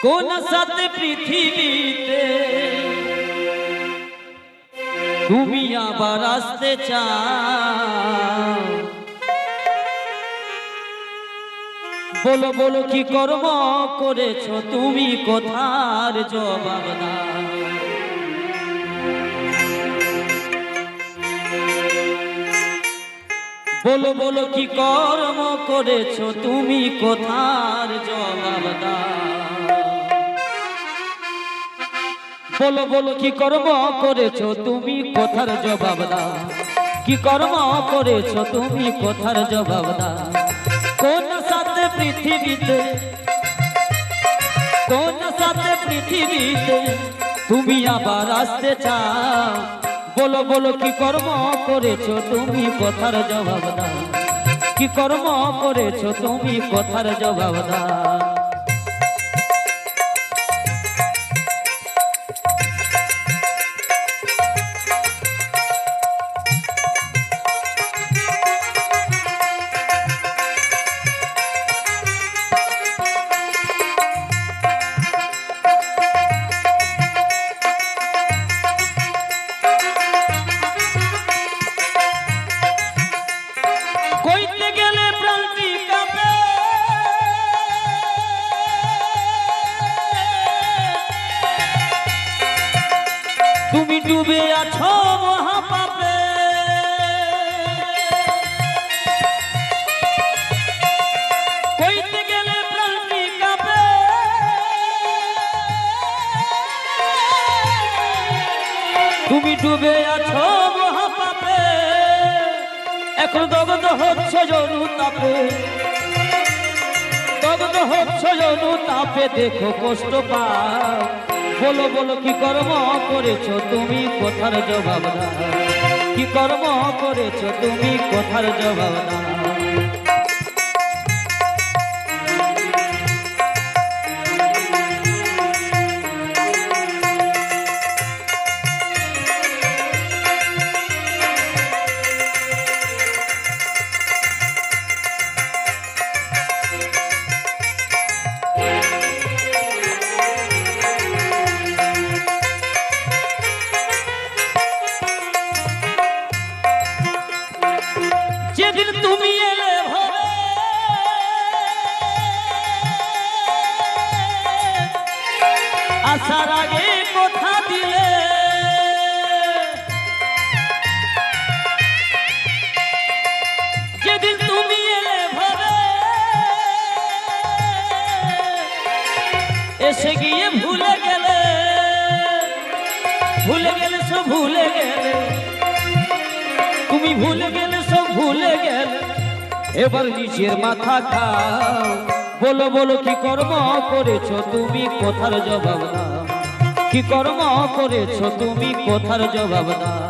কোন সাথে পৃথিবীতে তুমি আবার আসতে চাও? বলো বলো কি কর্ম করেছো তুমি, কোথার জবাব দাও। বলো বলো কি কর্ম করেছো তুমি, কোথার জবাব দাও। বলো বলো কি কর্ম করেছো তুমি, কোথার জবাব দাও। কি কর্ম করেছো তুমি, কোথার জবাব দাও। কোন সাথে পৃথিবীতে, কোন সাথে পৃথিবীতে তুমি আবার আসতে চাও? বলো বলো কি কর্ম করেছো তুমি, কোথার জবাব দাও। কি কর্ম করেছো তুমি, কোথার জবাব দাও। কইতে গেলে প্রাণটি কাঁপে, তুমি ডুবে আছো মহাপাপে। কইতে গেলে প্রাণটি কাঁপে, তুমি ডুবে আছো মহাপাপে। এখন দগ্ধ হচ্ছে জনু তাপে, দগ্ধ হচ্ছে জনু তাপে, দেখো কষ্ট পাও। বলো বলো কি কর্ম করেছো তুমি, কোথার জবাব দাও। কি কর্ম করেছো তুমি, কোথার জবাব দাও। যেদিন তুমি এলে ভরে, আসার আগে কথা দিলে। যেদিন তুমি এলে ভরে, এসে গিয়ে ভুলে গেলে, ভুলে গেলে সব ভুলে গেলে। তুমি ভুলে গেলে সব ভুলে গেলে, এবার নিজের মাথা খাও। বলো বলো কি কর্ম করেছো তুমি, কোথার জবাব দাও। কি কর্ম করেছো তুমি, কোথার জবাব দাও।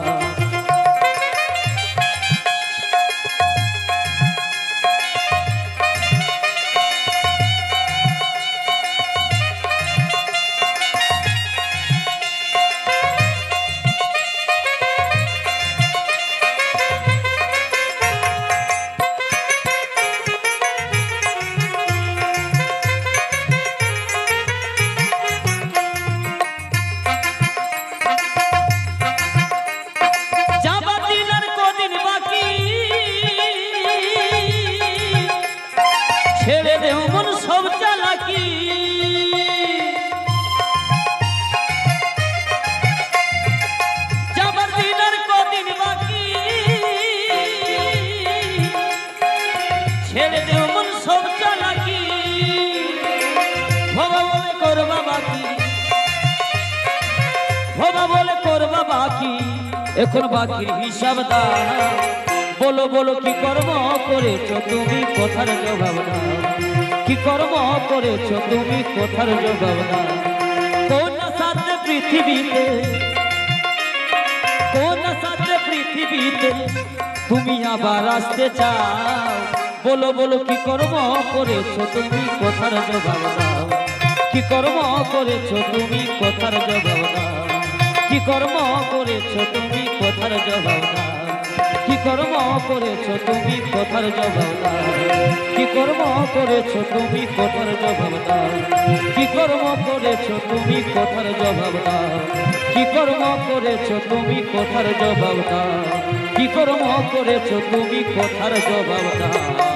ছেড়ে দেও মন সব চালাকি, যাবার দিন আর কদিন বাকি। ছেড়ে দেও মন সব চালাকি, ভবা বলে করবা বাকি, ভবা বলে করবা বাকি। এখন বাকির হিসাব দাও। বলো বলো কি কর্ম করেছো তুমি, কোথার জবাব দাও। কি কর্ম করেছো তুমি, কোথার জবাব দাও। কোন সাথে পৃথিবীতে, কোন সাথে পৃথিবীতে তুমি আবার আসতে চাও? বলো বলো কি কর্ম করেছো তুমি, কোথার জবাব দাও। কি কর্ম করেছো তুমি, কোথার জবাব দাও। কি কর্ম করেছো তুমি, কোথার জবাব দাও। কি কর্ম করেছো তুমি কথার জবাব দাও কি কর্ম করেছো তুমি কথার জবাব দাও কি কর্ম করেছো তুমি কথার জবাব দাও কি কর্ম করেছো তুমি কথার জবাব দাও কি কর্ম করেছো তুমি কথার জবাব দাও